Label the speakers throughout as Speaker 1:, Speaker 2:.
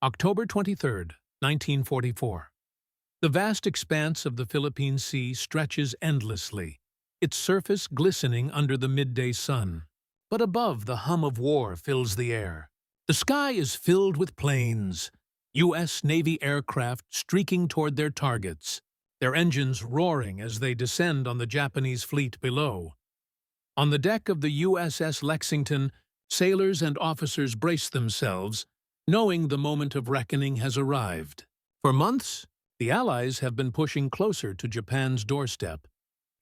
Speaker 1: October 23, 1944. The vast expanse of the Philippine Sea stretches endlessly, its surface glistening under the midday sun. But above, the hum of war fills the air. The sky is filled with planes, U.S. Navy aircraft streaking toward their targets, their engines roaring as they descend on the Japanese fleet below. On the deck of the USS Lexington, sailors and officers brace themselves, knowing the moment of reckoning has arrived. For months, the Allies have been pushing closer to Japan's doorstep.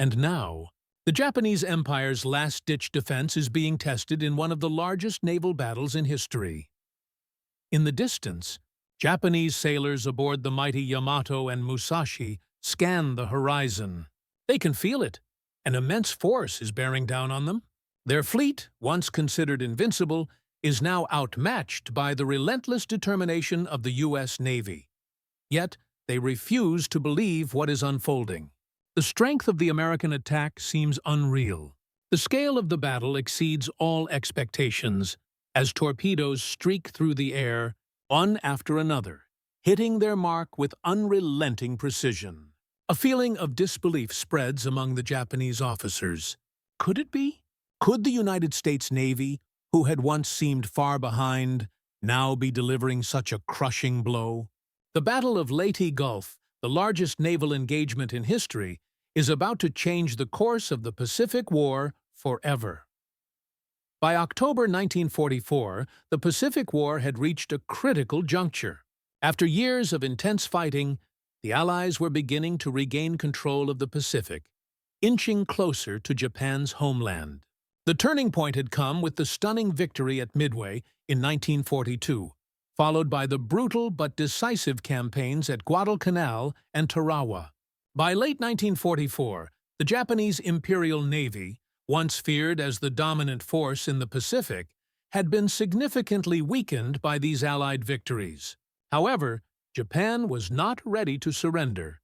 Speaker 1: And now, the Japanese Empire's last-ditch defense is being tested in one of the largest naval battles in history. In the distance, Japanese sailors aboard the mighty Yamato and Musashi scan the horizon. They can feel it. An immense force is bearing down on them. Their fleet, once considered invincible, is now outmatched by the relentless determination of the U.S. Navy. Yet, they refuse to believe what is unfolding. The strength of the American attack seems unreal. The scale of the battle exceeds all expectations as torpedoes streak through the air, one after another, hitting their mark with unrelenting precision. A feeling of disbelief spreads among the Japanese officers. Could it be? Could the United States Navy, who had once seemed far behind, now be delivering such a crushing blow? The Battle of Leyte Gulf, the largest naval engagement in history, is about to change the course of the Pacific War forever. By October 1944, the Pacific War had reached a critical juncture. After years of intense fighting, the Allies were beginning to regain control of the Pacific, inching closer to Japan's homeland. The turning point had come with the stunning victory at Midway in 1942, followed by the brutal but decisive campaigns at Guadalcanal and Tarawa. By late 1944, the Japanese Imperial Navy, once feared as the dominant force in the Pacific, had been significantly weakened by these Allied victories. However, Japan was not ready to surrender.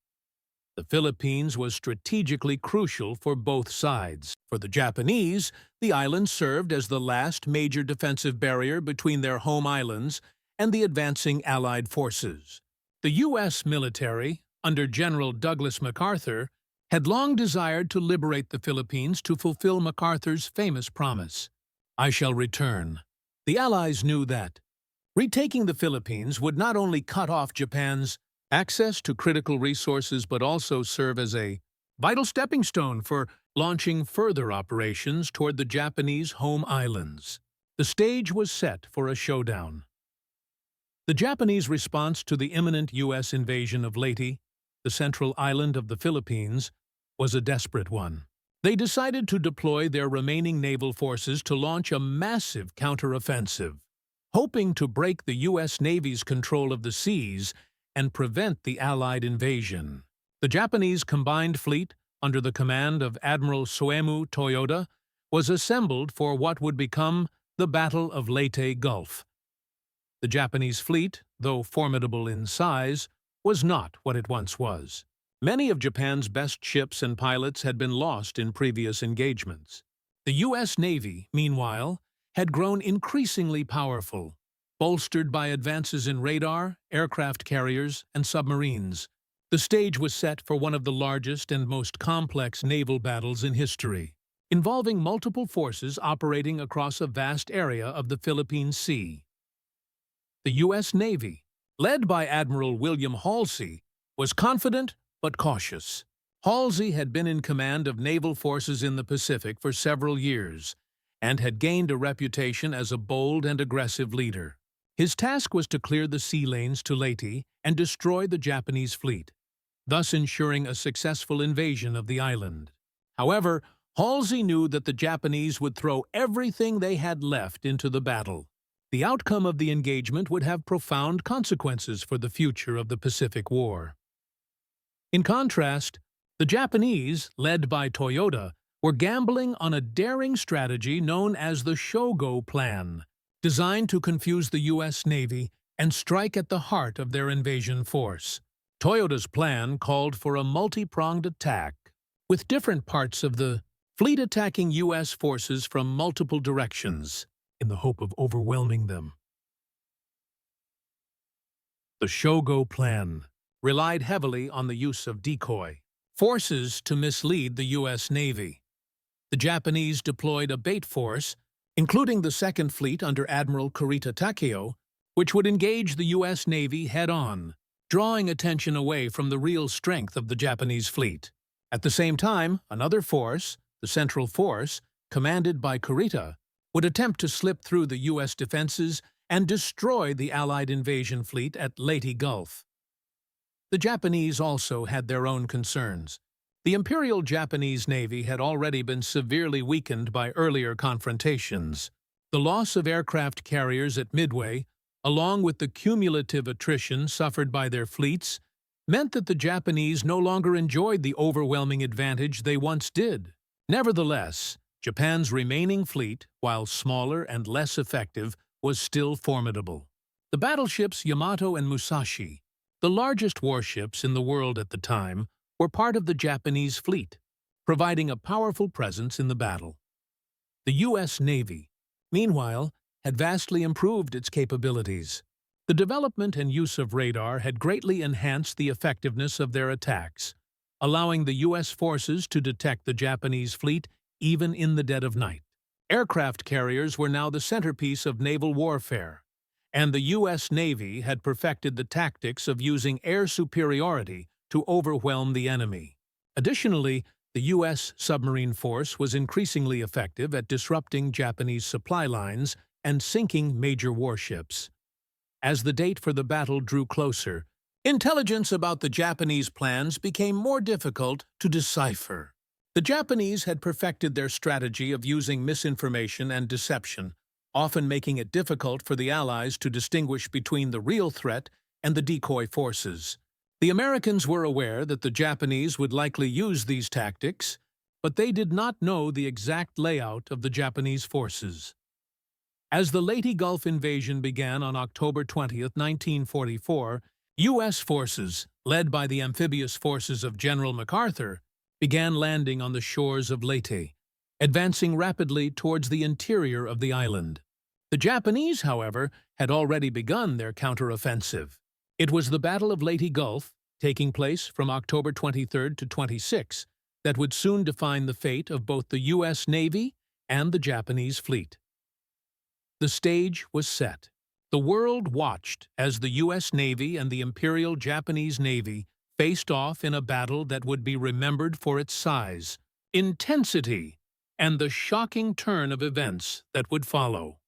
Speaker 1: The Philippines was strategically crucial for both sides. For the Japanese, the island served as the last major defensive barrier between their home islands and the advancing Allied forces. The U.S. military, under General Douglas MacArthur, had long desired to liberate the Philippines to fulfill MacArthur's famous promise, "I shall return." The Allies knew that retaking the Philippines would not only cut off Japan's access to critical resources but also serve as a vital stepping stone for launching further operations toward the Japanese home islands. The stage was set for a showdown. The Japanese response to the imminent U.S. invasion of Leyte, the central island of the Philippines, was a desperate one. They decided to deploy their remaining naval forces to launch a massive counteroffensive, hoping to break the U.S. Navy's control of the seas and prevent the Allied invasion. The Japanese combined fleet, under the command of Admiral Soemu Toyoda, was assembled for what would become the Battle of Leyte Gulf. The Japanese fleet, though formidable in size, was not what it once was. Many of Japan's best ships and pilots had been lost in previous engagements. The U.S. Navy, meanwhile, had grown increasingly powerful, bolstered by advances in radar, aircraft carriers, and submarines. The stage was set for one of the largest and most complex naval battles in history, involving multiple forces operating across a vast area of the Philippine Sea. The U.S. Navy, led by Admiral William Halsey, was confident but cautious. Halsey had been in command of naval forces in the Pacific for several years and had gained a reputation as a bold and aggressive leader. His task was to clear the sea lanes to Leyte and destroy the Japanese fleet, thus ensuring a successful invasion of the island. However, Halsey knew that the Japanese would throw everything they had left into the battle. The outcome of the engagement would have profound consequences for the future of the Pacific War. In contrast, the Japanese, led by Toyoda, were gambling on a daring strategy known as the Shogo Plan, designed to confuse the U.S. Navy and strike at the heart of their invasion force. Toyoda's plan called for a multi-pronged attack, with different parts of the fleet attacking U.S. forces from multiple directions, in the hope of overwhelming them. The Shogo Plan relied heavily on the use of decoy forces to mislead the U.S. Navy. The Japanese deployed a bait force, including the Second Fleet under Admiral Kurita Takeo, which would engage the U.S. Navy head-on, drawing attention away from the real strength of the Japanese fleet. At the same time, another force, the Central Force, commanded by Kurita, would attempt to slip through the U.S. defenses and destroy the Allied invasion fleet at Leyte Gulf. The Japanese also had their own concerns. The Imperial Japanese Navy had already been severely weakened by earlier confrontations. The loss of aircraft carriers at Midway, along with the cumulative attrition suffered by their fleets, meant that the Japanese no longer enjoyed the overwhelming advantage they once did. Nevertheless, Japan's remaining fleet, while smaller and less effective, was still formidable. The battleships Yamato and Musashi, the largest warships in the world at the time, were part of the Japanese fleet, providing a powerful presence in the battle. The U.S. Navy, meanwhile, had vastly improved its capabilities. The development and use of radar had greatly enhanced the effectiveness of their attacks, allowing the U.S. forces to detect the Japanese fleet even in the dead of night. Aircraft carriers were now the centerpiece of naval warfare, and the U.S. Navy had perfected the tactics of using air superiority to overwhelm the enemy. Additionally, the U.S. submarine force was increasingly effective at disrupting Japanese supply lines and sinking major warships. As the date for the battle drew closer, intelligence about the Japanese plans became more difficult to decipher. The Japanese had perfected their strategy of using misinformation and deception, often making it difficult for the Allies to distinguish between the real threat and the decoy forces. The Americans were aware that the Japanese would likely use these tactics, but they did not know the exact layout of the Japanese forces. As the Leyte Gulf invasion began on October 20, 1944, U.S. forces, led by the amphibious forces of General MacArthur, began landing on the shores of Leyte, advancing rapidly towards the interior of the island. The Japanese, however, had already begun their counteroffensive. It was the Battle of Leyte Gulf, taking place from October 23 to 26, that would soon define the fate of both the U.S. Navy and the Japanese fleet. The stage was set. The world watched as the U.S. Navy and the Imperial Japanese Navy faced off in a battle that would be remembered for its size, intensity, and the shocking turn of events that would follow.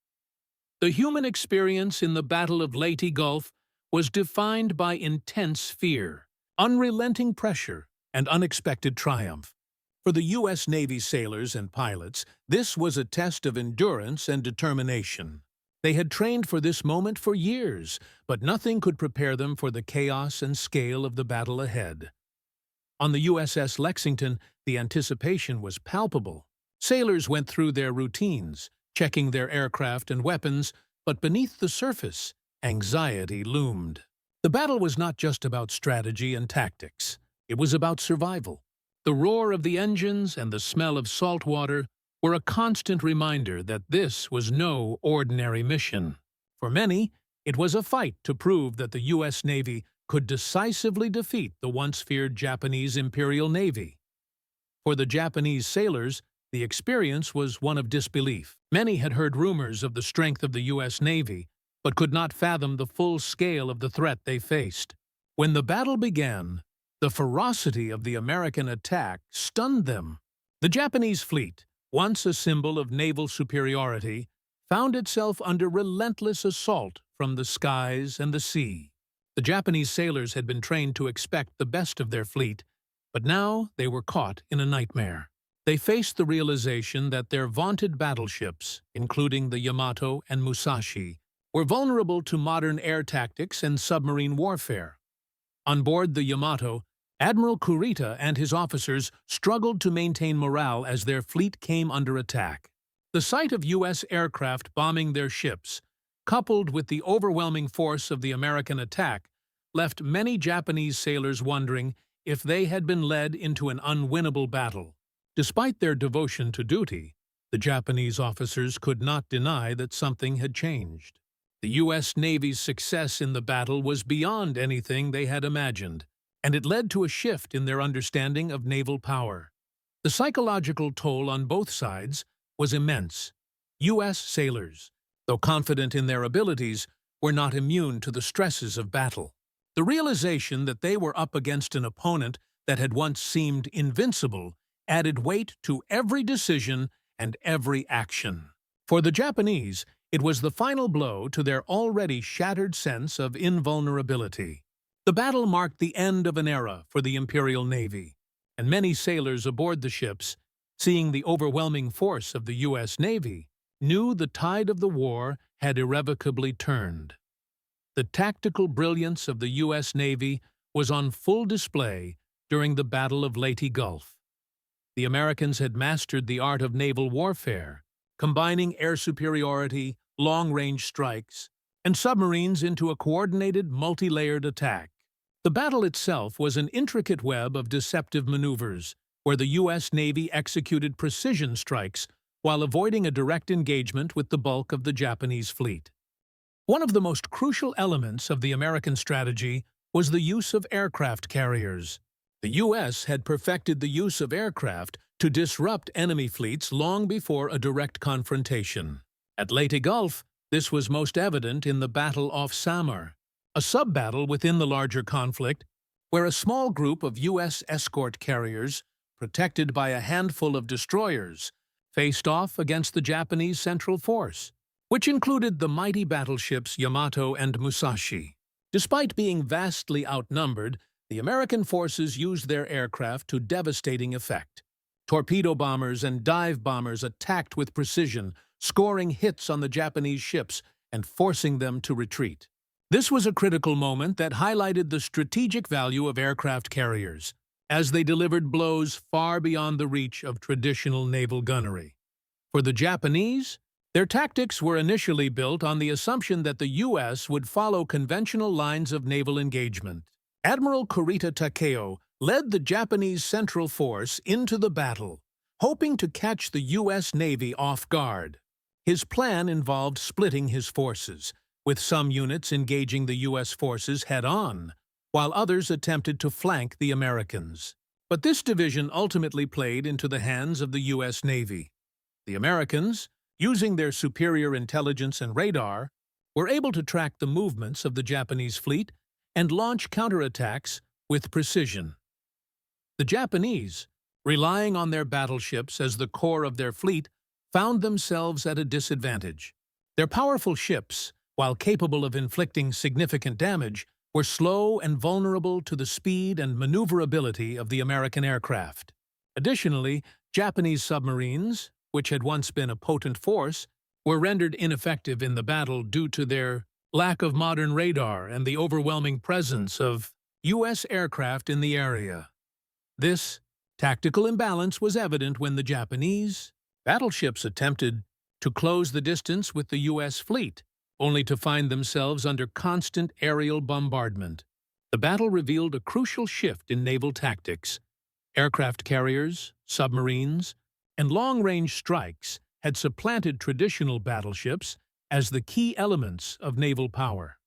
Speaker 1: The human experience in the Battle of Leyte Gulf was defined by intense fear, unrelenting pressure, and unexpected triumph. For the U.S. Navy sailors and pilots, this was a test of endurance and determination. They had trained for this moment for years, but nothing could prepare them for the chaos and scale of the battle ahead. On the USS Lexington, the anticipation was palpable. Sailors went through their routines, checking their aircraft and weapons, but beneath the surface, anxiety loomed. The battle was not just about strategy and tactics. It was about survival. The roar of the engines and the smell of salt water were a constant reminder that this was no ordinary mission. For many, it was a fight to prove that the U.S. Navy could decisively defeat the once feared Japanese Imperial Navy. For the Japanese sailors, the experience was one of disbelief. Many had heard rumors of the strength of the U.S. Navy, but could not fathom the full scale of the threat they faced. When the battle began, the ferocity of the American attack stunned them. The Japanese fleet, once a symbol of naval superiority, found itself under relentless assault from the skies and the sea. The Japanese sailors had been trained to expect the best of their fleet, but now they were caught in a nightmare. They faced the realization that their vaunted battleships, including the Yamato and Musashi, were vulnerable to modern air tactics and submarine warfare. On board the Yamato, Admiral Kurita and his officers struggled to maintain morale as their fleet came under attack. The sight of U.S. aircraft bombing their ships, coupled with the overwhelming force of the American attack, left many Japanese sailors wondering if they had been led into an unwinnable battle. Despite their devotion to duty, the Japanese officers could not deny that something had changed. The U.S. Navy's success in the battle was beyond anything they had imagined, and it led to a shift in their understanding of naval power. The psychological toll on both sides was immense. U.S. sailors, though confident in their abilities, were not immune to the stresses of battle. The realization that they were up against an opponent that had once seemed invincible added weight to every decision and every action. For the Japanese, it was the final blow to their already shattered sense of invulnerability. The battle marked the end of an era for the Imperial Navy, and many sailors aboard the ships, seeing the overwhelming force of the U.S. Navy, knew the tide of the war had irrevocably turned. The tactical brilliance of the U.S. Navy was on full display during the Battle of Leyte Gulf. The Americans had mastered the art of naval warfare, combining air superiority, long-range strikes, and submarines into a coordinated, multi-layered attack. The battle itself was an intricate web of deceptive maneuvers, where the U.S. Navy executed precision strikes while avoiding a direct engagement with the bulk of the Japanese fleet. One of the most crucial elements of the American strategy was the use of aircraft carriers. The U.S. had perfected the use of aircraft to disrupt enemy fleets long before a direct confrontation. At Leyte Gulf, this was most evident in the Battle off Samar, a sub-battle within the larger conflict, where a small group of U.S. escort carriers, protected by a handful of destroyers, faced off against the Japanese central force, which included the mighty battleships Yamato and Musashi. Despite being vastly outnumbered, the American forces used their aircraft to devastating effect. Torpedo bombers and dive bombers attacked with precision, scoring hits on the Japanese ships and forcing them to retreat. This was a critical moment that highlighted the strategic value of aircraft carriers, as they delivered blows far beyond the reach of traditional naval gunnery. For the Japanese, their tactics were initially built on the assumption that the U.S. would follow conventional lines of naval engagement. Admiral Kurita Takeo led the Japanese Central Force into the battle, hoping to catch the U.S. Navy off guard. His plan involved splitting his forces, with some units engaging the U.S. forces head-on, while others attempted to flank the Americans. But this division ultimately played into the hands of the U.S. Navy. The Americans, using their superior intelligence and radar, were able to track the movements of the Japanese fleet and launch counterattacks with precision. The Japanese, relying on their battleships as the core of their fleet, found themselves at a disadvantage. Their powerful ships, while capable of inflicting significant damage, were slow and vulnerable to the speed and maneuverability of the American aircraft. Additionally, Japanese submarines, which had once been a potent force, were rendered ineffective in the battle due to their lack of modern radar and the overwhelming presence of U.S. aircraft in the area. This tactical imbalance was evident when the Japanese battleships attempted to close the distance with the U.S. fleet, only to find themselves under constant aerial bombardment. The battle revealed a crucial shift in naval tactics. Aircraft carriers, submarines, and long-range strikes had supplanted traditional battleships as the key elements of naval power.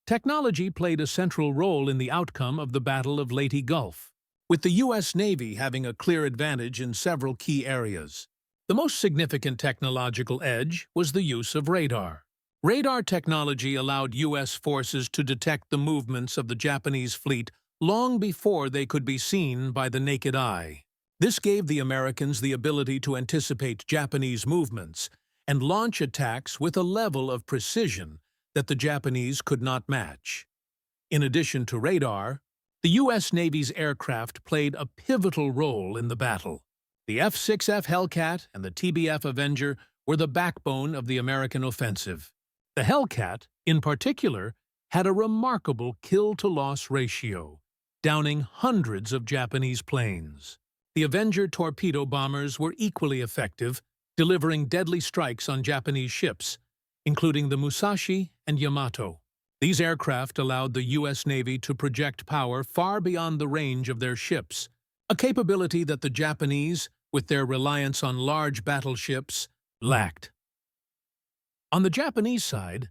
Speaker 1: Technology played a central role in the outcome of the Battle of Leyte Gulf, with the U.S. Navy having a clear advantage in several key areas. The most significant technological edge was the use of radar. Radar technology allowed U.S. forces to detect the movements of the Japanese fleet long before they could be seen by the naked eye. This gave the Americans the ability to anticipate Japanese movements and launch attacks with a level of precision that the Japanese could not match. In addition to radar, the U.S. Navy's aircraft played a pivotal role in the battle. The F-6F Hellcat and the TBF Avenger were the backbone of the American offensive. The Hellcat, in particular, had a remarkable kill-to-loss ratio, downing hundreds of Japanese planes. The Avenger torpedo bombers were equally effective, delivering deadly strikes on Japanese ships, including the Musashi and Yamato. These aircraft allowed the U.S. Navy to project power far beyond the range of their ships, a capability that the Japanese, with their reliance on large battleships, lacked. On the Japanese side,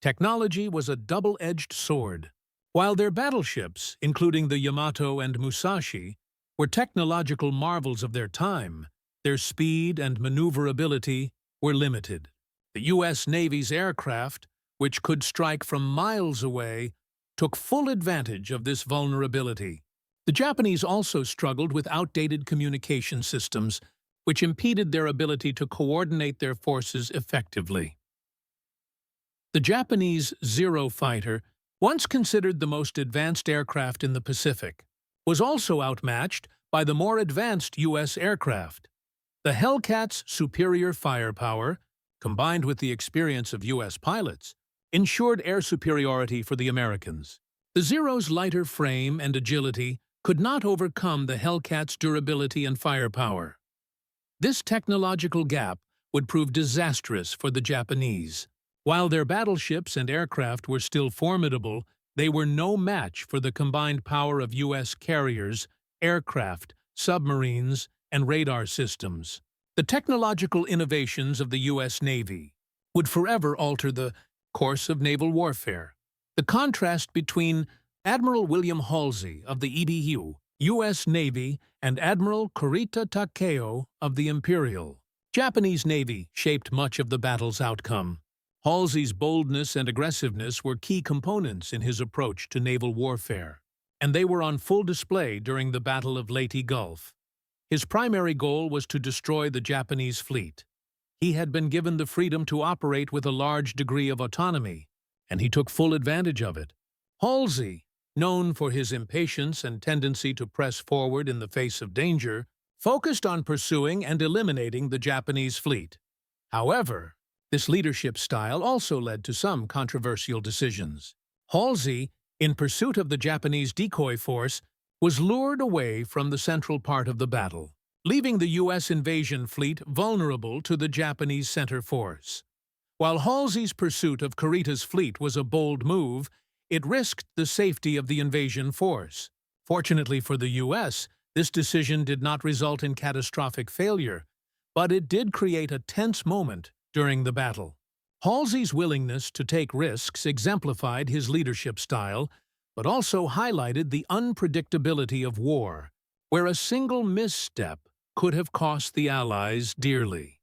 Speaker 1: Technology was a double-edged sword. While their battleships, including the Yamato and Musashi, were technological marvels of their time, their speed and maneuverability were limited. The U.S. Navy's aircraft, which could strike from miles away, took full advantage of this vulnerability. The Japanese also struggled with outdated communication systems, which impeded their ability to coordinate their forces effectively. The Japanese Zero fighter, once considered the most advanced aircraft in the Pacific, was also outmatched by the more advanced U.S. aircraft. The Hellcat's superior firepower, combined with the experience of U.S. pilots, ensured air superiority for the Americans. The Zero's lighter frame and agility could not overcome the Hellcat's durability and firepower. This technological gap would prove disastrous for the Japanese. While their battleships and aircraft were still formidable, they were no match for the combined power of U.S. carriers, aircraft, submarines, and radar systems. The technological innovations of the U.S. Navy would forever alter the course of naval warfare. The contrast between Admiral William Halsey of the EBU, U.S. Navy, and Admiral Kurita Takeo of the Imperial Japanese Navy shaped much of the battle's outcome. Halsey's boldness and aggressiveness were key components in his approach to naval warfare, and they were on full display during the Battle of Leyte Gulf. His primary goal was to destroy the Japanese fleet. He had been given the freedom to operate with a large degree of autonomy, and he took full advantage of it. Halsey, known for his impatience and tendency to press forward in the face of danger, focused on pursuing and eliminating the Japanese fleet. However, this leadership style also led to some controversial decisions. Halsey, in pursuit of the Japanese decoy force, was lured away from the central part of the battle, leaving the U.S. invasion fleet vulnerable to the Japanese center force. While Halsey's pursuit of Kurita's fleet was a bold move, it risked the safety of the invasion force. Fortunately for the U.S., this decision did not result in catastrophic failure, but it did create a tense moment during the battle. Halsey's willingness to take risks exemplified his leadership style, but also highlighted the unpredictability of war, where a single misstep could have cost the Allies dearly.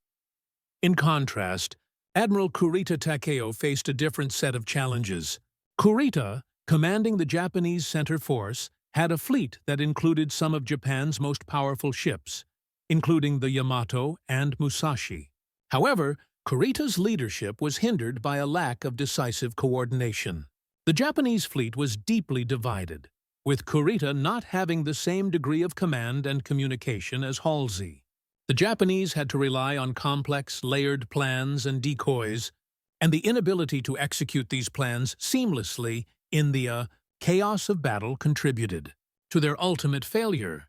Speaker 1: In contrast, Admiral Kurita Takeo faced a different set of challenges. Kurita, commanding the Japanese center force, had a fleet that included some of Japan's most powerful ships, including the Yamato and Musashi. However, Kurita's leadership was hindered by a lack of decisive coordination. The Japanese fleet was deeply divided, with Kurita not having the same degree of command and communication as Halsey. The Japanese had to rely on complex, layered plans and decoys, and the inability to execute these plans seamlessly in the chaos of battle contributed to their ultimate failure.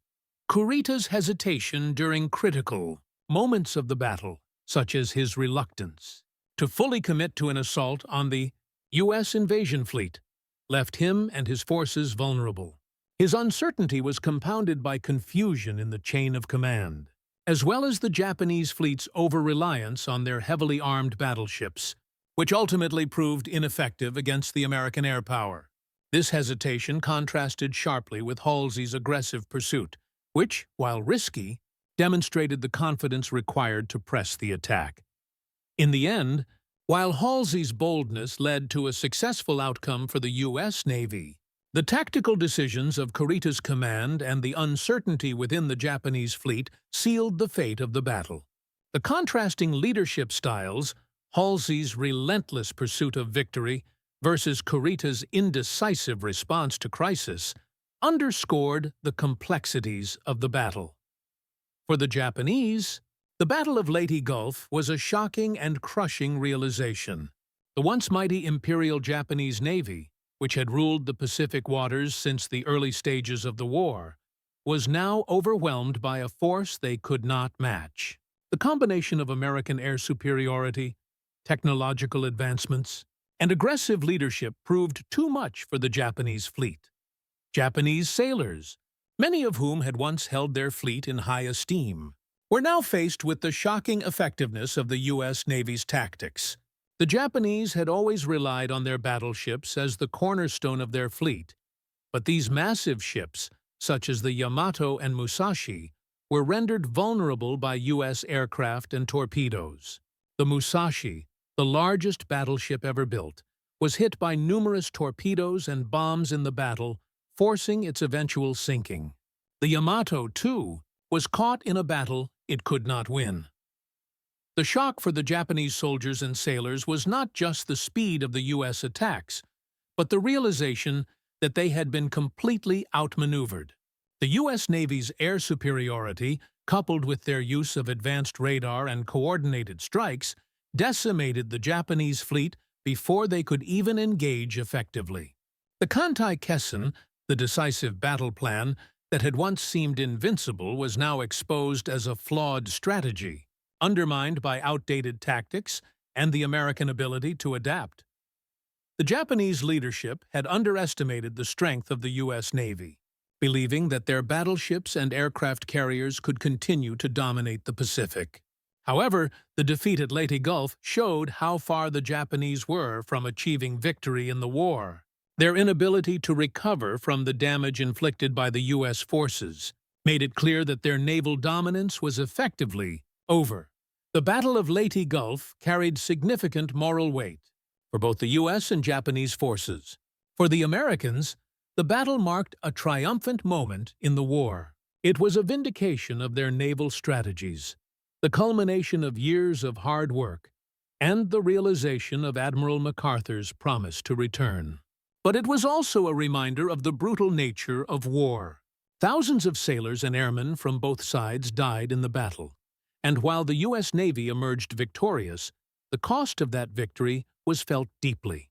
Speaker 1: Kurita's hesitation during critical moments of the battle, such as his reluctance to fully commit to an assault on the U.S. invasion fleet, left him and his forces vulnerable. His uncertainty was compounded by confusion in the chain of command, as well as the Japanese fleet's over-reliance on their heavily armed battleships, which ultimately proved ineffective against the American air power. This hesitation contrasted sharply with Halsey's aggressive pursuit, which, while risky, demonstrated the confidence required to press the attack. In the end, while Halsey's boldness led to a successful outcome for the U.S. Navy, the tactical decisions of Kurita's command and the uncertainty within the Japanese fleet sealed the fate of the battle. The contrasting leadership styles, Halsey's relentless pursuit of victory versus Kurita's indecisive response to crisis, underscored the complexities of the battle. For the Japanese, the Battle of Leyte Gulf was a shocking and crushing realization. The once mighty Imperial Japanese Navy, which had ruled the Pacific waters since the early stages of the war, was now overwhelmed by a force they could not match. The combination of American air superiority, technological advancements, and aggressive leadership proved too much for the Japanese fleet. Japanese sailors, many of whom had once held their fleet in high esteem, were now faced with the shocking effectiveness of the U.S. Navy's tactics. The Japanese had always relied on their battleships as the cornerstone of their fleet, but these massive ships, such as the Yamato and Musashi, were rendered vulnerable by U.S. aircraft and torpedoes. The Musashi, the largest battleship ever built, was hit by numerous torpedoes and bombs in the battle, forcing its eventual sinking. The Yamato, too, was caught in a battle it could not win. The shock for the Japanese soldiers and sailors was not just the speed of the U.S. attacks, but the realization that they had been completely outmaneuvered. The U.S. Navy's air superiority, coupled with their use of advanced radar and coordinated strikes, decimated the Japanese fleet before they could even engage effectively. The Kantai-Kessen, the decisive battle plan that had once seemed invincible, was now exposed as a flawed strategy, undermined by outdated tactics and the American ability to adapt. The Japanese leadership had underestimated the strength of the U.S. Navy, believing that their battleships and aircraft carriers could continue to dominate the Pacific. However, the defeat at Leyte Gulf showed how far the Japanese were from achieving victory in the war. Their inability to recover from the damage inflicted by the U.S. forces made it clear that their naval dominance was effectively over. The Battle of Leyte Gulf carried significant moral weight for both the U.S. and Japanese forces. For the Americans, the battle marked a triumphant moment in the war. It was a vindication of their naval strategies, the culmination of years of hard work, and the realization of Admiral MacArthur's promise to return. But it was also a reminder of the brutal nature of war. Thousands of sailors and airmen from both sides died in the battle, and while the U.S. Navy emerged victorious, the cost of that victory was felt deeply.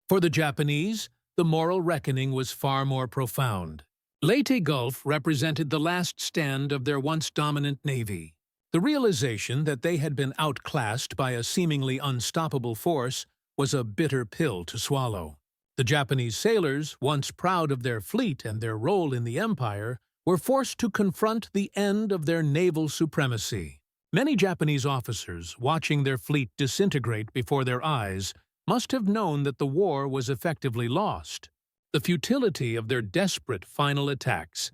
Speaker 1: For the Japanese, the moral reckoning was far more profound. Leyte Gulf represented the last stand of their once dominant navy. The realization that they had been outclassed by a seemingly unstoppable force was a bitter pill to swallow. The Japanese sailors, once proud of their fleet and their role in the empire, were forced to confront the end of their naval supremacy. Many Japanese officers, watching their fleet disintegrate before their eyes, must have known that the war was effectively lost. The futility of their desperate final attacks,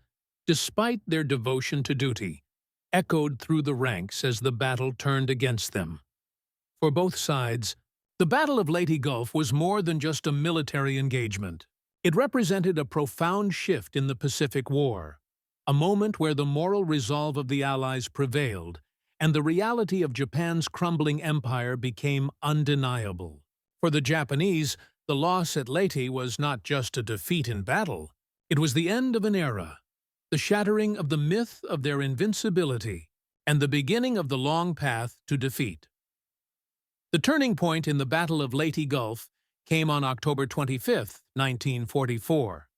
Speaker 1: despite their devotion to duty, echoed through the ranks as the battle turned against them. For both sides, the Battle of Leyte Gulf was more than just a military engagement. It represented a profound shift in the Pacific War, a moment where the moral resolve of the Allies prevailed, and the reality of Japan's crumbling empire became undeniable. For the Japanese, the loss at Leyte was not just a defeat in battle. It was the end of an era, the shattering of the myth of their invincibility, and the beginning of the long path to defeat. The turning point in the Battle of Leyte Gulf came on October 25, 1944.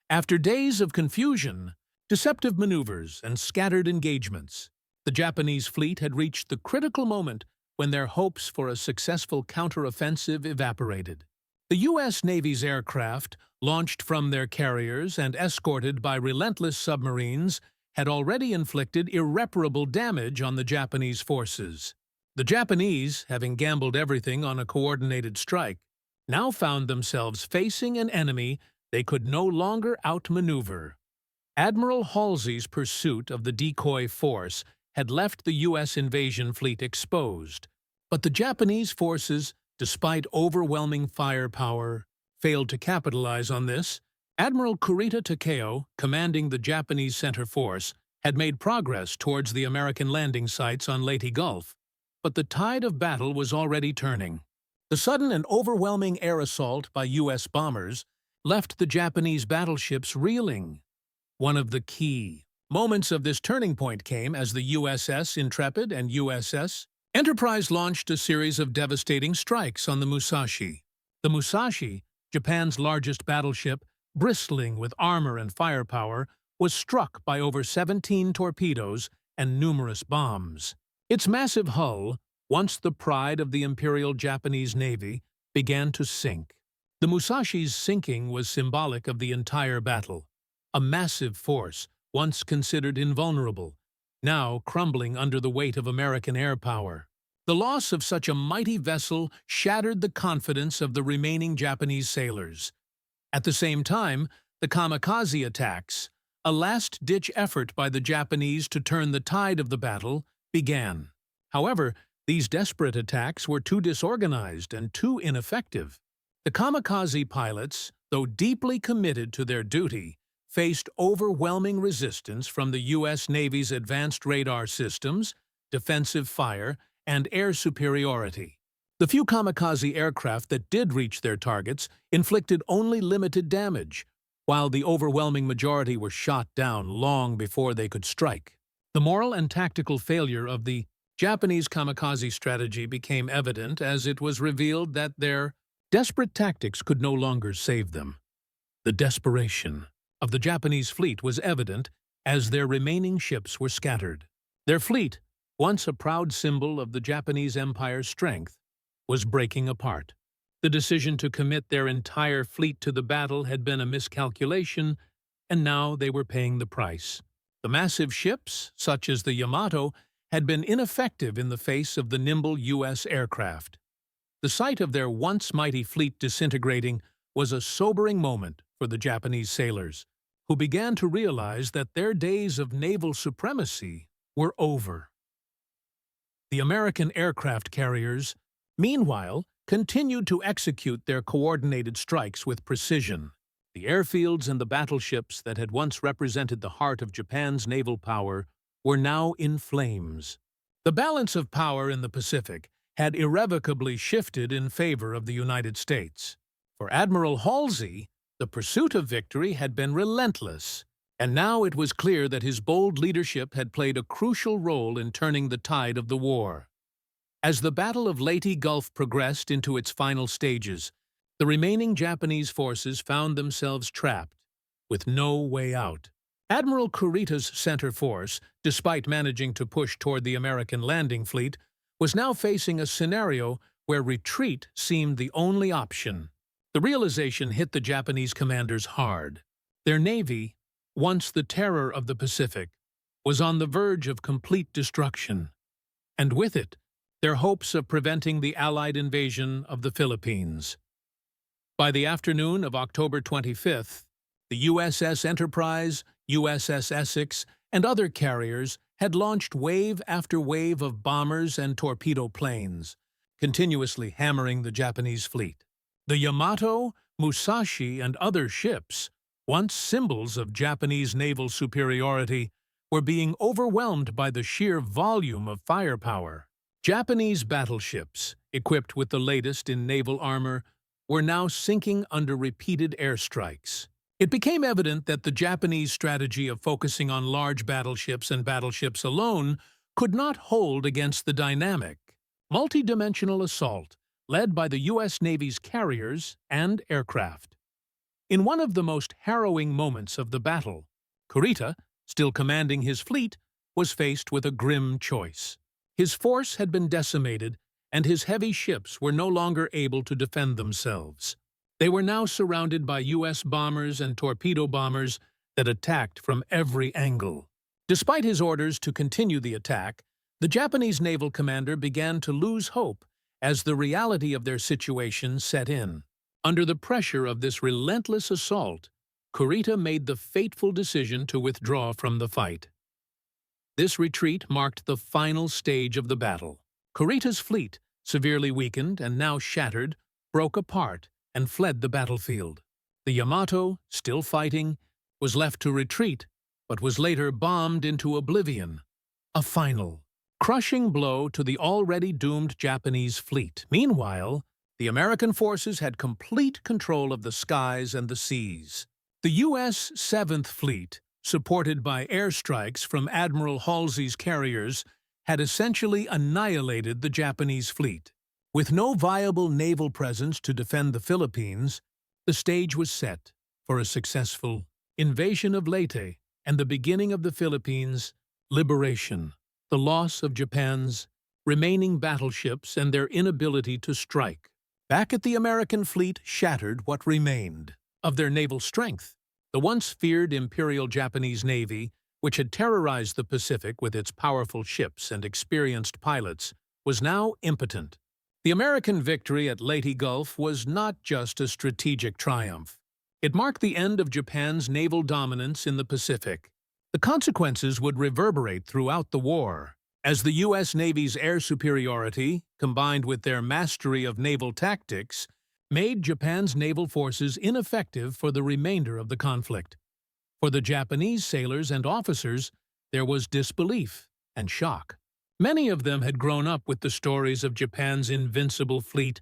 Speaker 1: After days of confusion, deceptive maneuvers, and scattered engagements, the Japanese fleet had reached the critical moment when their hopes for a successful counteroffensive evaporated. The U.S. Navy's aircraft, launched from their carriers and escorted by relentless submarines, had already inflicted irreparable damage on the Japanese forces. The Japanese, having gambled everything on a coordinated strike, now found themselves facing an enemy they could no longer outmaneuver. Admiral Halsey's pursuit of the decoy force had left the U.S. invasion fleet exposed, but the Japanese forces, despite overwhelming firepower, failed to capitalize on this. Admiral Kurita Takeo, commanding the Japanese center force, had made progress towards the American landing sites on Leyte Gulf, but the tide of battle was already turning. The sudden and overwhelming air assault by U.S. bombers left the Japanese battleships reeling. One of the key moments of this turning point came as the USS Intrepid and USS Enterprise launched a series of devastating strikes on the Musashi. The Musashi, Japan's largest battleship, bristling with armor and firepower, was struck by over 17 torpedoes and numerous bombs. Its massive hull, once the pride of the Imperial Japanese Navy, began to sink. The Musashi's sinking was symbolic of the entire battle. A massive force, once considered invulnerable, now crumbling under the weight of American air power. The loss of such a mighty vessel shattered the confidence of the remaining Japanese sailors. At the same time, the kamikaze attacks, a last-ditch effort by the Japanese to turn the tide of the battle, began. However, these desperate attacks were too disorganized and too ineffective. The kamikaze pilots, though deeply committed to their duty, faced overwhelming resistance from the U.S. Navy's advanced radar systems, defensive fire, and air superiority. The few kamikaze aircraft that did reach their targets inflicted only limited damage, while the overwhelming majority were shot down long before they could strike. The moral and tactical failure of the Japanese kamikaze strategy became evident as it was revealed that their desperate tactics could no longer save them. The desperation of the Japanese fleet was evident as their remaining ships were scattered. Their fleet, once a proud symbol of the Japanese Empire's strength, was breaking apart. The decision to commit their entire fleet to the battle had been a miscalculation, and now they were paying the price. The massive ships, such as the Yamato, had been ineffective in the face of the nimble U.S. aircraft. The sight of their once mighty fleet disintegrating was a sobering moment for the Japanese sailors, who began to realize that their days of naval supremacy were over. The American aircraft carriers, meanwhile, continued to execute their coordinated strikes with precision. The airfields and the battleships that had once represented the heart of Japan's naval power were now in flames. The balance of power in the Pacific had irrevocably shifted in favor of the United States. For Admiral Halsey, the pursuit of victory had been relentless, and now it was clear that his bold leadership had played a crucial role in turning the tide of the war. As the Battle of Leyte Gulf progressed into its final stages, the remaining Japanese forces found themselves trapped, with no way out. Admiral Kurita's center force, despite managing to push toward the American landing fleet, was now facing a scenario where retreat seemed the only option. The realization hit the Japanese commanders hard. Their navy, once the terror of the Pacific, was on the verge of complete destruction, and with it, their hopes of preventing the Allied invasion of the Philippines. By the afternoon of October 25th, the USS Enterprise, USS Essex, and other carriers had launched wave after wave of bombers and torpedo planes, continuously hammering the Japanese fleet. The Yamato, Musashi, and other ships, once symbols of Japanese naval superiority, were being overwhelmed by the sheer volume of firepower. Japanese battleships, equipped with the latest in naval armor, were now sinking under repeated airstrikes. It became evident that the Japanese strategy of focusing on large battleships and battleships alone could not hold against the dynamic, multi-dimensional assault led by the U.S. Navy's carriers and aircraft. In one of the most harrowing moments of the battle, Kurita, still commanding his fleet, was faced with a grim choice. His force had been decimated, and his heavy ships were no longer able to defend themselves. They were now surrounded by U.S. bombers and torpedo bombers that attacked from every angle. Despite his orders to continue the attack, the Japanese naval commander began to lose hope as the reality of their situation set in. Under the pressure of this relentless assault, Kurita made the fateful decision to withdraw from the fight. This retreat marked the final stage of the battle. Kurita's fleet, severely weakened and now shattered, broke apart and fled the battlefield. The Yamato, still fighting, was left to retreat, but was later bombed into oblivion. A final, crushing blow to the already doomed Japanese fleet. Meanwhile, the American forces had complete control of the skies and the seas. The U.S. 7th Fleet, supported by airstrikes from Admiral Halsey's carriers, had essentially annihilated the Japanese fleet. With no viable naval presence to defend the Philippines, the stage was set for a successful invasion of Leyte and the beginning of the Philippines' liberation. The loss of Japan's remaining battleships and their inability to strike back at the American fleet shattered what remained of their naval strength. The once feared Imperial Japanese Navy, which had terrorized the Pacific with its powerful ships and experienced pilots, was now impotent. The American victory at Leyte Gulf was not just a strategic triumph. It marked the end of Japan's naval dominance in the Pacific. The consequences would reverberate throughout the war, as the U.S. Navy's air superiority, combined with their mastery of naval tactics, made Japan's naval forces ineffective for the remainder of the conflict. For the Japanese sailors and officers, there was disbelief and shock. Many of them had grown up with the stories of Japan's invincible fleet,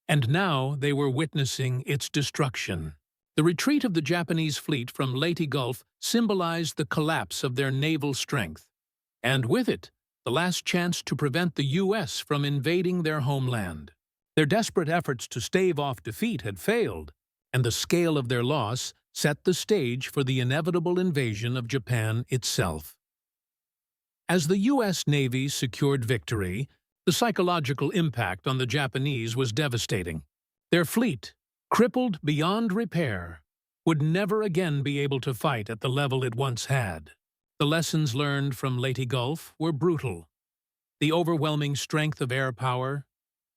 Speaker 1: and now they were witnessing its destruction. The retreat of the Japanese fleet from Leyte Gulf symbolized the collapse of their naval strength, and with it, the last chance to prevent the U.S. from invading their homeland. Their desperate efforts to stave off defeat had failed, and the scale of their loss set the stage for the inevitable invasion of Japan itself. As the U.S. Navy secured victory, the psychological impact on the Japanese was devastating. Their fleet, crippled beyond repair, would never again be able to fight at the level it once had. The lessons learned from Leyte Gulf were brutal. The overwhelming strength of air power,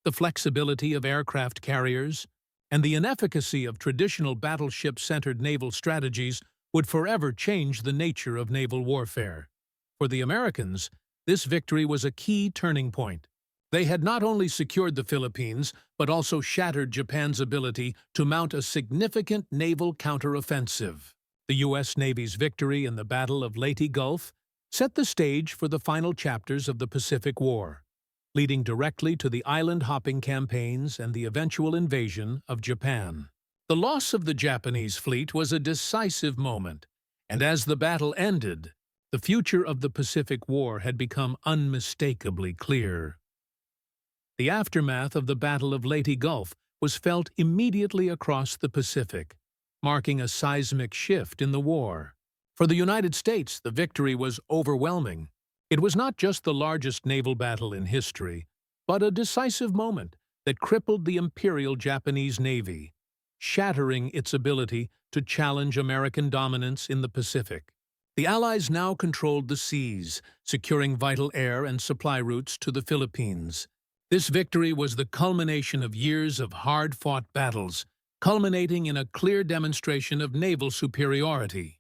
Speaker 1: the flexibility of aircraft carriers, and the inefficacy of traditional battleship-centered naval strategies would forever change the nature of naval warfare. For the Americans, this victory was a key turning point. They had not only secured the Philippines, but also shattered Japan's ability to mount a significant naval counteroffensive. The U.S. Navy's victory in the Battle of Leyte Gulf set the stage for the final chapters of the Pacific War, leading directly to the island-hopping campaigns and the eventual invasion of Japan. The loss of the Japanese fleet was a decisive moment, and as the battle ended, the future of the Pacific War had become unmistakably clear. The aftermath of the Battle of Leyte Gulf was felt immediately across the Pacific, marking a seismic shift in the war. For the United States, the victory was overwhelming. It was not just the largest naval battle in history, but a decisive moment that crippled the Imperial Japanese Navy, shattering its ability to challenge American dominance in the Pacific. The Allies now controlled the seas, securing vital air and supply routes to the Philippines. This victory was the culmination of years of hard-fought battles, culminating in a clear demonstration of naval superiority.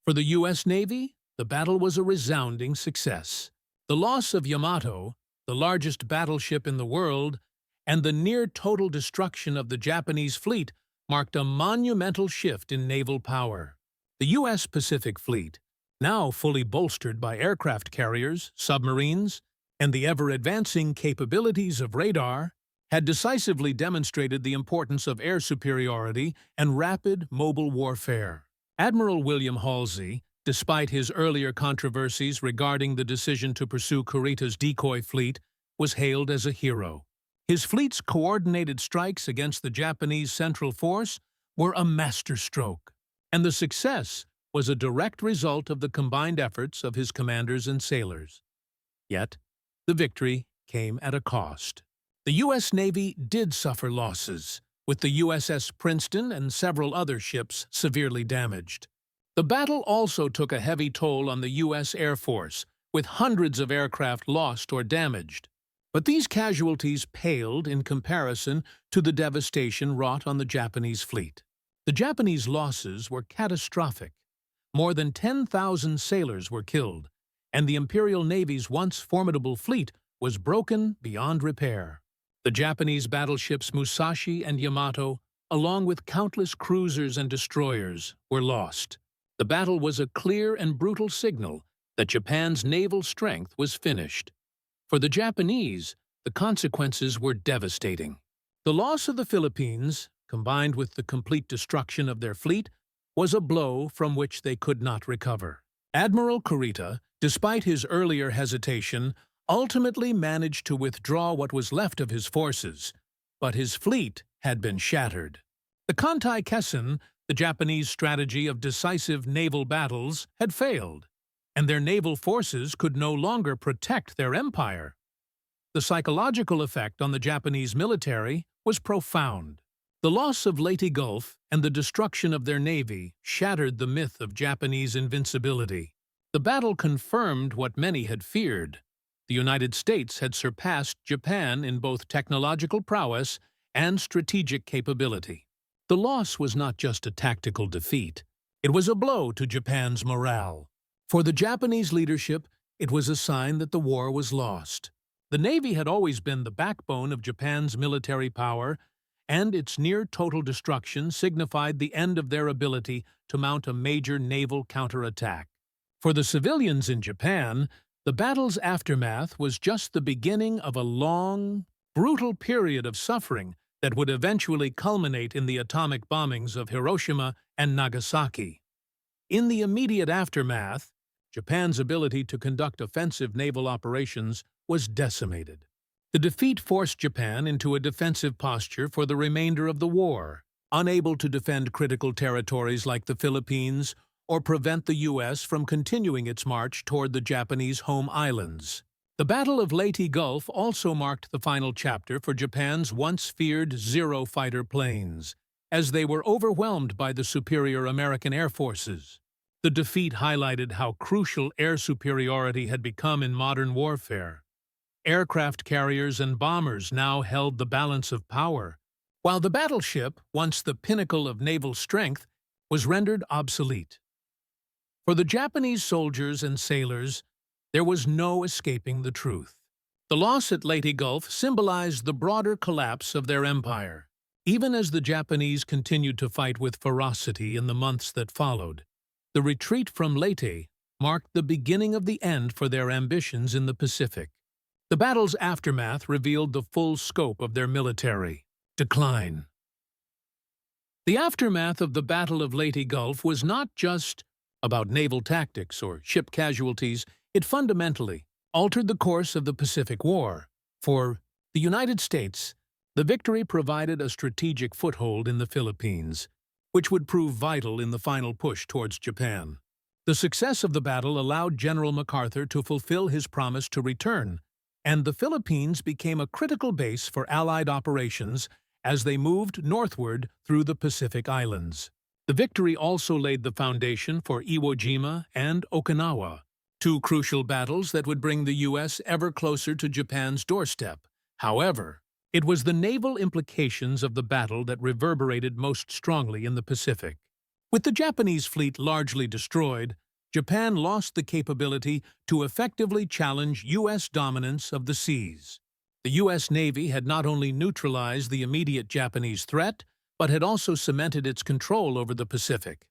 Speaker 1: For the U.S. Navy, the battle was a resounding success. The loss of Yamato, the largest battleship in the world, and the near-total destruction of the Japanese fleet marked a monumental shift in naval power. The U.S. Pacific Fleet, now fully bolstered by aircraft carriers, submarines, and the ever-advancing capabilities of radar, had decisively demonstrated the importance of air superiority and rapid mobile warfare. Admiral William Halsey, despite his earlier controversies regarding the decision to pursue Kurita's decoy fleet, was hailed as a hero. His fleet's coordinated strikes against the Japanese Central Force were a masterstroke, and the success was a direct result of the combined efforts of his commanders and sailors. Yet, the victory came at a cost. The U.S. Navy did suffer losses, with the USS Princeton and several other ships severely damaged. The battle also took a heavy toll on the U.S. Air Force, with hundreds of aircraft lost or damaged. But these casualties paled in comparison to the devastation wrought on the Japanese fleet. The Japanese losses were catastrophic. More than 10,000 sailors were killed, and the Imperial Navy's once formidable fleet was broken beyond repair. The Japanese battleships Musashi and Yamato, along with countless cruisers and destroyers, were lost. The battle was a clear and brutal signal that Japan's naval strength was finished. For the Japanese, the consequences were devastating. The loss of the Philippines, combined with the complete destruction of their fleet, was a blow from which they could not recover. Admiral Kurita, despite his earlier hesitation, ultimately managed to withdraw what was left of his forces, but his fleet had been shattered. The Kantai-Kessen, the Japanese strategy of decisive naval battles, had failed, and their naval forces could no longer protect their empire. The psychological effect on the Japanese military was profound. The loss of Leyte Gulf and the destruction of their navy shattered the myth of Japanese invincibility. The battle confirmed what many had feared. the United States had surpassed Japan in both technological prowess and strategic capability. The loss was not just a tactical defeat. It was a blow to Japan's morale. For the Japanese leadership, it was a sign that the war was lost. The Navy had always been the backbone of Japan's military power, and its near-total destruction signified the end of their ability to mount a major naval counterattack. For the civilians in Japan, the battle's aftermath was just the beginning of a long, brutal period of suffering that would eventually culminate in the atomic bombings of Hiroshima and Nagasaki. In the immediate aftermath, Japan's ability to conduct offensive naval operations was decimated. The defeat forced Japan into a defensive posture for the remainder of the war, unable to defend critical territories like the Philippines or prevent the U.S. from continuing its march toward the Japanese home islands. The Battle of Leyte Gulf also marked the final chapter for Japan's once-feared Zero fighter planes, as they were overwhelmed by the superior American air forces. The defeat highlighted how crucial air superiority had become in modern warfare. Aircraft carriers and bombers now held the balance of power, while the battleship, once the pinnacle of naval strength, was rendered obsolete. For the Japanese soldiers and sailors, there was no escaping the truth. The loss at Leyte Gulf symbolized the broader collapse of their empire. Even as the Japanese continued to fight with ferocity in the months that followed, the retreat from Leyte marked the beginning of the end for their ambitions in the Pacific. The battle's aftermath revealed the full scope of their military decline. The aftermath of the Battle of Leyte Gulf was not just about naval tactics or ship casualties. It fundamentally altered the course of the Pacific War. For the United States, the victory provided a strategic foothold in the Philippines, which would prove vital in the final push towards Japan. The success of the battle allowed General MacArthur to fulfill his promise to return, and the Philippines became a critical base for Allied operations as they moved northward through the Pacific Islands. The victory also laid the foundation for Iwo Jima and Okinawa, two crucial battles that would bring the U.S. ever closer to Japan's doorstep. However, it was the naval implications of the battle that reverberated most strongly in the Pacific. With the Japanese fleet largely destroyed, Japan lost the capability to effectively challenge U.S. dominance of the seas. The U.S. Navy had not only neutralized the immediate Japanese threat, but had also cemented its control over the Pacific.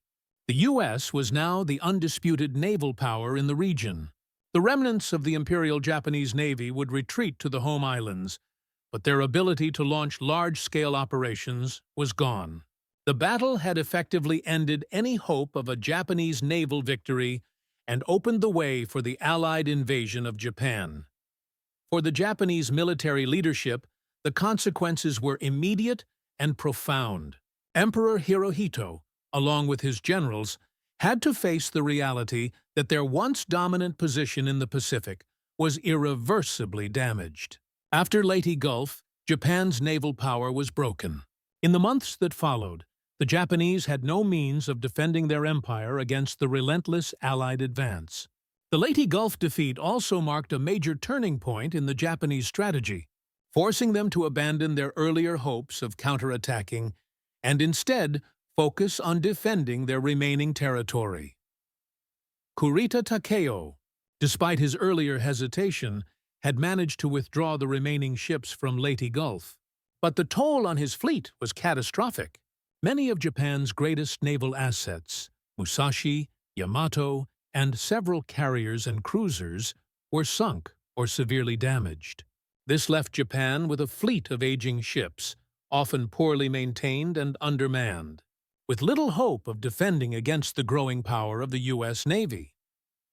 Speaker 1: The U.S. was now the undisputed naval power in the region. The remnants of the Imperial Japanese Navy would retreat to the home islands, but their ability to launch large-scale operations was gone. The battle had effectively ended any hope of a Japanese naval victory and opened the way for the Allied invasion of Japan. For the Japanese military leadership, the consequences were immediate and profound. Emperor Hirohito, along with his generals, had to face the reality that their once dominant position in the Pacific was irreversibly damaged. After Leyte Gulf, Japan's naval power was broken. In the months that followed, the Japanese had no means of defending their empire against the relentless Allied advance. The Leyte Gulf defeat also marked a major turning point in the Japanese strategy, forcing them to abandon their earlier hopes of counterattacking and instead focus on defending their remaining territory. Kurita Takeo, despite his earlier hesitation, had managed to withdraw the remaining ships from Leyte Gulf. But the toll on his fleet was catastrophic. Many of Japan's greatest naval assets, Musashi, Yamato, and several carriers and cruisers, were sunk or severely damaged. This left Japan with a fleet of aging ships, often poorly maintained and undermanned, with little hope of defending against the growing power of the U.S. Navy.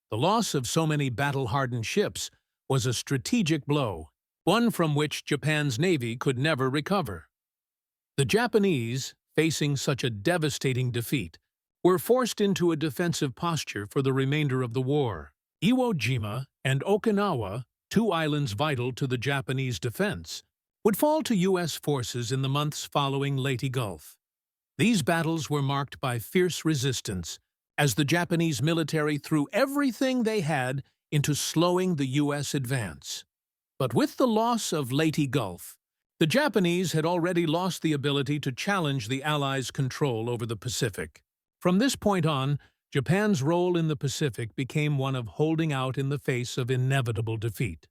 Speaker 1: The loss of so many battle-hardened ships was a strategic blow, one from which Japan's Navy could never recover. The Japanese, facing such a devastating defeat, were forced into a defensive posture for the remainder of the war. Iwo Jima and Okinawa, two islands vital to the Japanese defense, would fall to U.S. forces in the months following Leyte Gulf. These battles were marked by fierce resistance, as the Japanese military threw everything they had into slowing the U.S. advance. But with the loss of Leyte Gulf, the Japanese had already lost the ability to challenge the Allies' control over the Pacific. From this point on, Japan's role in the Pacific became one of holding out in the face of inevitable defeat.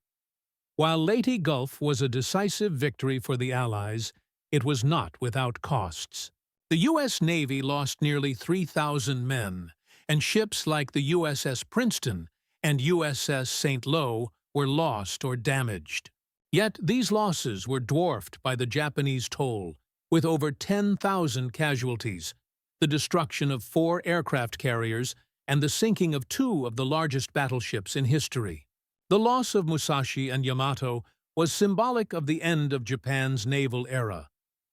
Speaker 1: While Leyte Gulf was a decisive victory for the Allies, it was not without costs. The U.S. Navy lost nearly 3,000 men, and ships like the USS Princeton and USS St. Lo were lost or damaged. Yet these losses were dwarfed by the Japanese toll, with over 10,000 casualties, the destruction of 4 aircraft carriers, and the sinking of 2 of the largest battleships in history. The loss of Musashi and Yamato was symbolic of the end of Japan's naval era,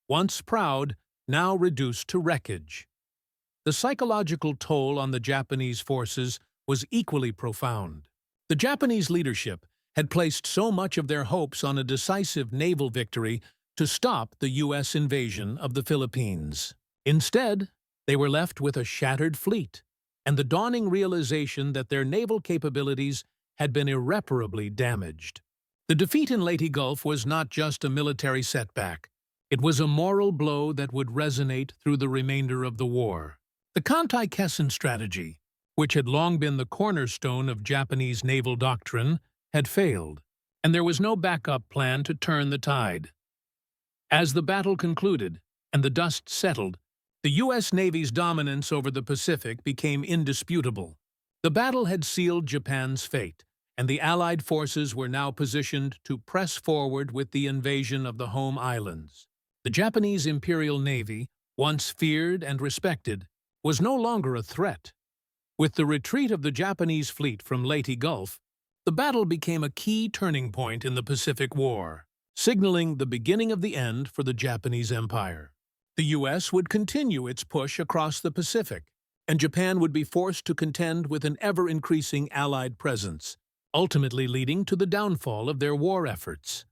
Speaker 1: once proud, now reduced to wreckage. The psychological toll on the Japanese forces was equally profound. The Japanese leadership had placed so much of their hopes on a decisive naval victory to stop the U.S. invasion of the Philippines. Instead, they were left with a shattered fleet and the dawning realization that their naval capabilities had been irreparably damaged. The defeat in Leyte Gulf was not just a military setback. It was a moral blow that would resonate through the remainder of the war. The Kantai-Kessen strategy, which had long been the cornerstone of Japanese naval doctrine, had failed, and there was no backup plan to turn the tide. As the battle concluded and the dust settled, the U.S. Navy's dominance over the Pacific became indisputable. The battle had sealed Japan's fate, and the Allied forces were now positioned to press forward with the invasion of the home islands. The Japanese Imperial Navy, once feared and respected, was no longer a threat. With the retreat of the Japanese fleet from Leyte Gulf, the battle became a key turning point in the Pacific War, signaling the beginning of the end for the Japanese Empire. The U.S. would continue its push across the Pacific, and Japan would be forced to contend with an ever-increasing Allied presence, ultimately leading to the downfall of their war efforts.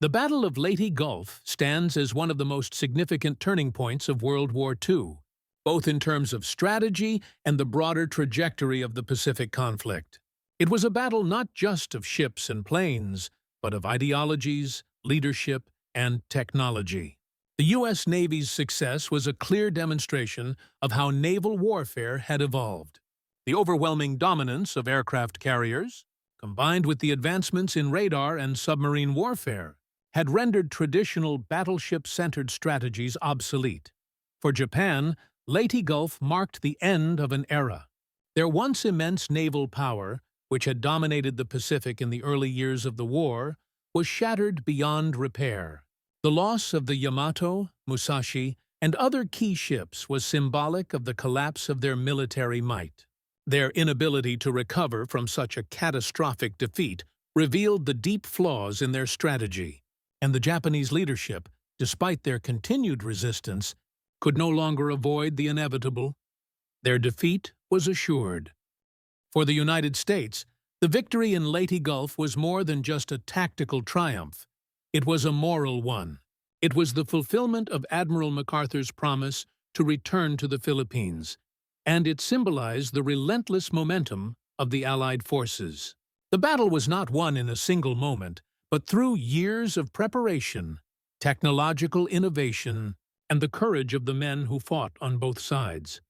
Speaker 1: The Battle of Leyte Gulf stands as one of the most significant turning points of World War II, both in terms of strategy and the broader trajectory of the Pacific conflict. It was a battle not just of ships and planes, but of ideologies, leadership, and technology. The U.S. Navy's success was a clear demonstration of how naval warfare had evolved. The overwhelming dominance of aircraft carriers, combined with the advancements in radar and submarine warfare, had rendered traditional battleship-centered strategies obsolete. For Japan, Leyte Gulf marked the end of an era. Their once immense naval power, which had dominated the Pacific in the early years of the war, was shattered beyond repair. The loss of the Yamato, Musashi, and other key ships was symbolic of the collapse of their military might. Their inability to recover from such a catastrophic defeat revealed the deep flaws in their strategy, and the Japanese leadership, despite their continued resistance, could no longer avoid the inevitable. Their defeat was assured. For the United States, the victory in Leyte Gulf was more than just a tactical triumph. It was a moral one. It was the fulfillment of Admiral MacArthur's promise to return to the Philippines, and it symbolized the relentless momentum of the Allied forces. The battle was not won in a single moment, but through years of preparation, technological innovation, and the courage of the men who fought on both sides.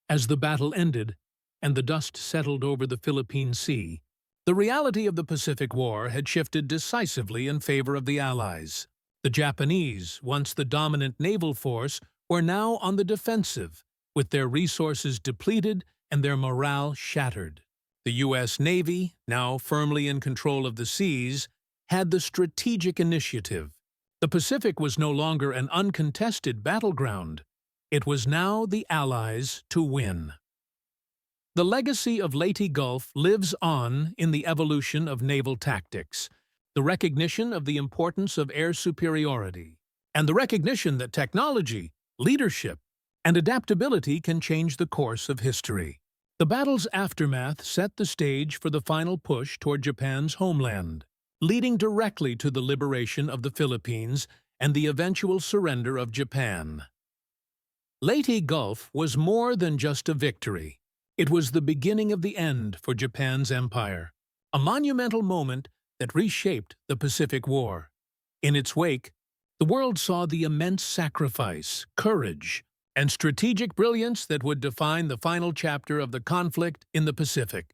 Speaker 1: As the battle ended, and the dust settled over the Philippine Sea, the reality of the Pacific War had shifted decisively in favor of the Allies. The Japanese, once the dominant naval force, were now on the defensive, with their resources depleted and their morale shattered. The U.S. Navy, now firmly in control of the seas, had the strategic initiative. The Pacific was no longer an uncontested battleground. It was now the Allies to win. The legacy of Leyte Gulf lives on in the evolution of naval tactics, the recognition of the importance of air superiority, and the recognition that technology, leadership, and adaptability can change the course of history. The battle's aftermath set the stage for the final push toward Japan's homeland, leading directly to the liberation of the Philippines and the eventual surrender of Japan. Leyte Gulf was more than just a victory. It was the beginning of the end for Japan's empire. a monumental moment that reshaped the Pacific War. In its wake, the world saw the immense sacrifice, courage, and strategic brilliance that would define the final chapter of the conflict in the Pacific.